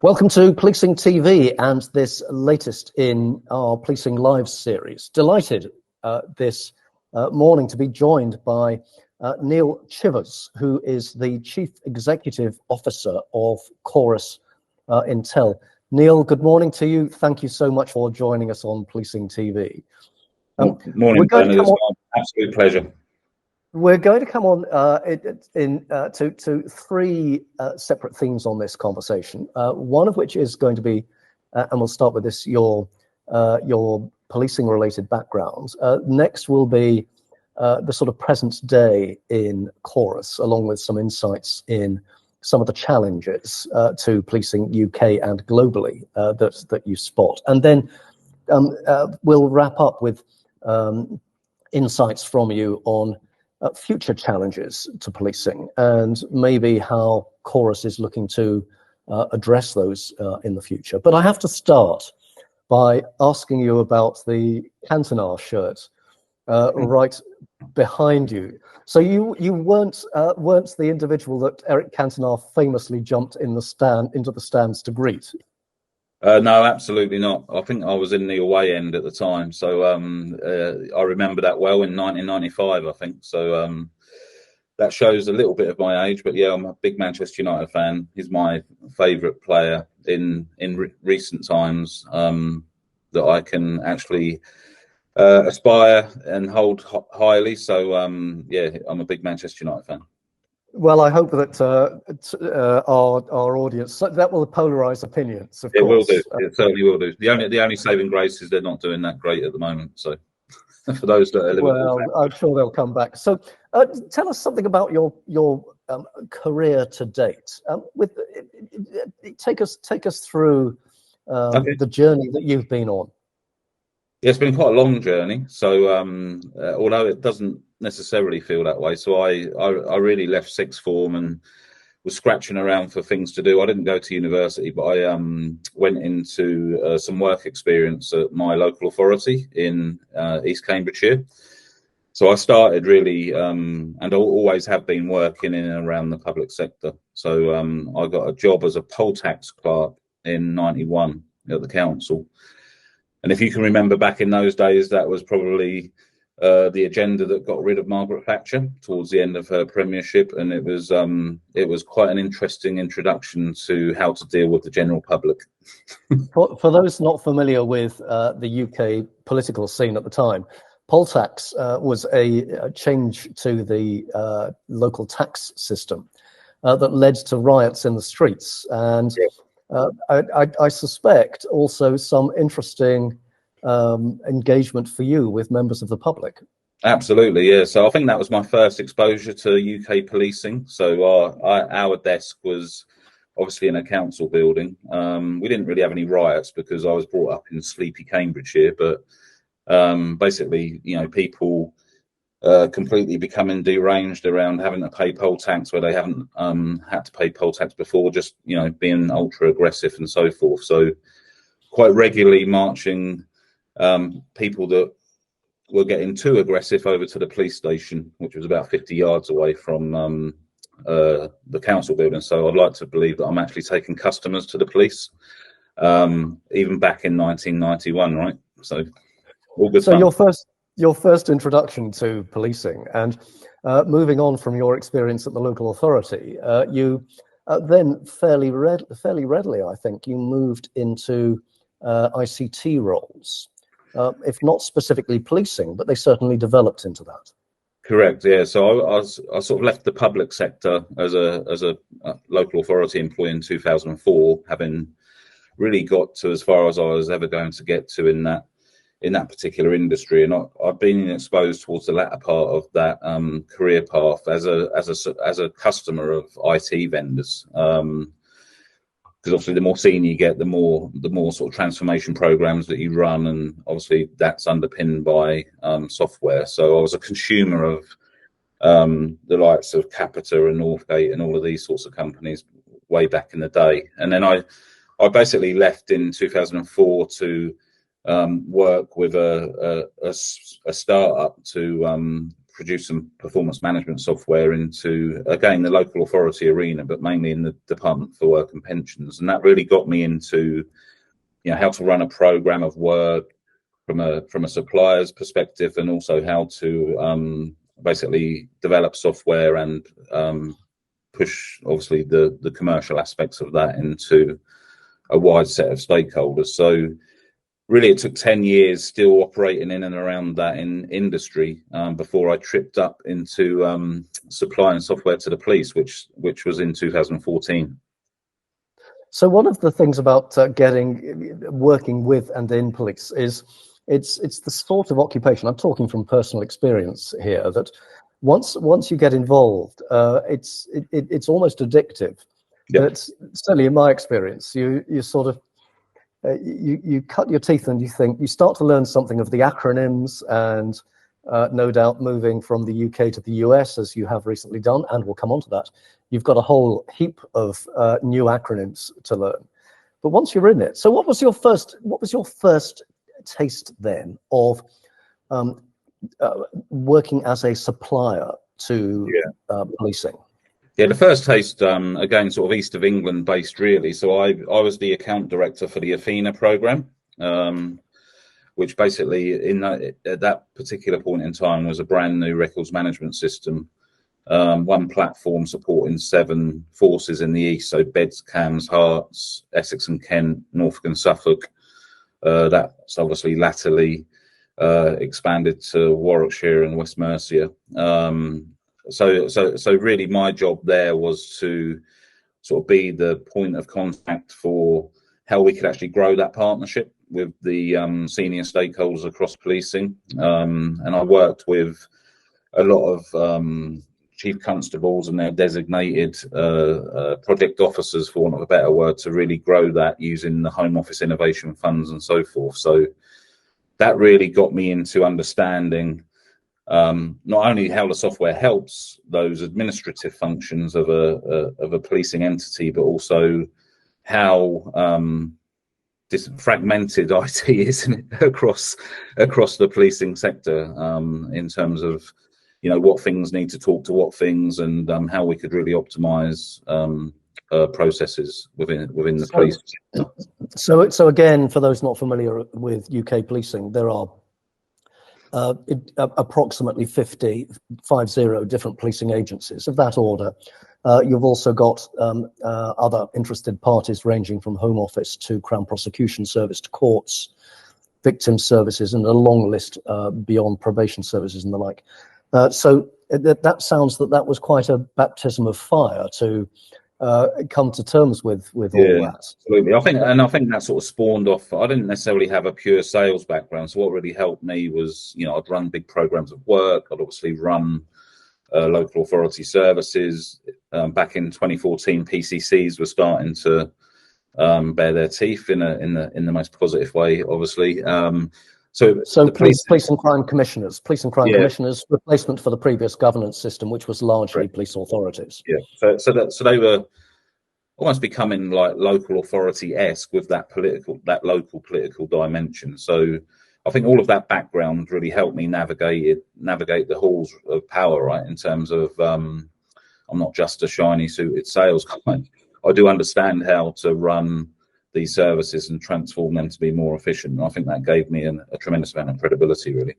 Welcome to Policing TV and this latest in our Policing Lives series. Delighted this morning to be joined by Neil Chivers, who is the Chief Executive Officer of Chorus Intel. Neil, good morning to you. Thank you so much for joining us on Policing TV. Morning, Bernard. It's my absolute pleasure. We're going to come on to three separate themes on this conversation. One of which is going to be, and we'll start with this, your policing-related background. Next will be the sort of present day in Chorus, along with some insights in some of the challenges to policing UK and globally that you spot. And then we'll wrap up with insights from you on future challenges to policing and maybe how Chorus is looking to address those in the future. But I have to start by asking you about the Cantona shirt right behind you. So you weren't the individual that Eric Cantona famously jumped into the stands to greet. No, absolutely not. I think I was in the away end at the time, so I remember that well in 1995, I think. So that shows a little bit of my age, but yeah, I'm a big Manchester United fan. He's my favourite player in recent times that I can actually aspire and hold highly. So yeah, I'm a big Manchester United fan. Well, I hope that our audience, that will polarize opinions, of course. It will do. It certainly will do. The only saving grace is they're not doing that great at the moment. So for those that are Liverpool fans. I'm sure they'll come back. So tell us something about your career to date. Take us through the journey that you've been on. Yeah, it's been quite a long journey. So although it doesn't necessarily feel that way, so I really left sixth form and was scratching around for things to do. I didn't go to university, but I went into some work experience at my local authority in East Cambridgeshire. So I started really, and I always have been working in and around the public sector. So I got a job as a poll tax clerk in '91 at the council. And if you can remember back in those days, that was probably the agenda that got rid of Margaret Thatcher towards the end of her premiership, and it was quite an interesting introduction to how to deal with the general public. For those not familiar with the UK political scene at the time, poll tax was a change to the local tax system that led to riots in the streets, and I suspect also some interesting engagement for you with members of the public. Absolutely, yeah. So I think that was my first exposure to UK policing. So our desk was obviously in a council building. We didn't really have any riots because I was brought up in sleepy Cambridgeshire, but basically, you know, people completely becoming deranged around having to pay poll tax where they haven't had to pay poll tax before, just, you know, being ultra aggressive and so forth. So quite regularly marching people that were getting too aggressive over to the police station, which was about 50 yards away from the council building. So I'd like to believe that I'm actually taking customers to the police, even back in 1991, right? So all good. So your first introduction to policing, and moving on from your experience at the local authority, you then fairly readily, I think, you moved into ICT roles. If not specifically policing, but they certainly developed into that. Correct. Yeah. So I sort of left the public sector as a local authority employee in 2004, having really got to as far as I was ever going to get to in that particular industry, and I've been exposed towards the latter part of that career path as a customer of IT vendors. Because obviously the more senior you get, the more sort of transformation programs that you run, and obviously that's underpinned by software. So I was a consumer of the likes of Capita and Northgate and all of these sorts of companies way back in the day. And then I basically left in 2004 to work with a startup to produce some performance management software into, again, the local authority arena, but mainly in the Department for Work and Pensions. And that really got me into, how to run a program of work from a supplier's perspective, and also how to basically develop software and push, obviously, the commercial aspects of that into a wide set of stakeholders. So really, it took 10 years still operating in and around that industry before I tripped up into supplying software to the police, which was in 2014. So one of the things about working with and in police is it's the sort of occupation, I'm talking from personal experience here, that once you get involved, it's almost addictive. Yep. But certainly in my experience, you sort of you cut your teeth and you start to learn something of the acronyms, and no doubt moving from the UK to the US, as you have recently done, and we'll come on to that, you've got a whole heap of new acronyms to learn. But once you're in it, so what was your first taste then of working as a supplier to policing? Yeah, the first taste, again, sort of east of England based, really. So I was the account director for the Athena program, which basically at that particular point in time was a brand new records management system, one platform supporting 7 forces in the east, so Beds, Cams, Herts, Essex and Kent, Norfolk and Suffolk. That's obviously latterly expanded to Warwickshire and West Mercia. So really my job there was to sort of be the point of contact for how we could actually grow that partnership with the senior stakeholders across policing. And I worked with a lot of chief constables and their designated project officers, for want of a better word, to really grow that using the Home Office innovation funds and so forth. So that really got me into understanding not only how the software helps those administrative functions of a policing entity, but also how this fragmented IT is across the policing sector, in terms of what things need to talk to what things, and how we could really optimize processes within the police. So again, for those not familiar with UK policing, there are approximately 50 different policing agencies of that order. You've also got other interested parties ranging from Home Office to Crown Prosecution Service to courts, victim services, and a long list beyond probation services and the like. So that sounds that was quite a baptism of fire to come to terms with all that. Absolutely. I think that sort of spawned off. I didn't necessarily have a pure sales background, so what really helped me was, I'd run big programs of work. I'd obviously run local authority services. Back in 2014, PCCs were starting to bare their teeth in the most positive way, obviously. So police and crime commissioners, replacement for the previous governance system, which was largely police authorities. Yeah. So they were almost becoming like local authority-esque with that local political dimension. So I think all of that background really helped me navigate the halls of power, right? In terms of I'm not just a shiny suited sales guy. I do understand how to run these services and transform them to be more efficient. And I think that gave me a tremendous amount of credibility, really.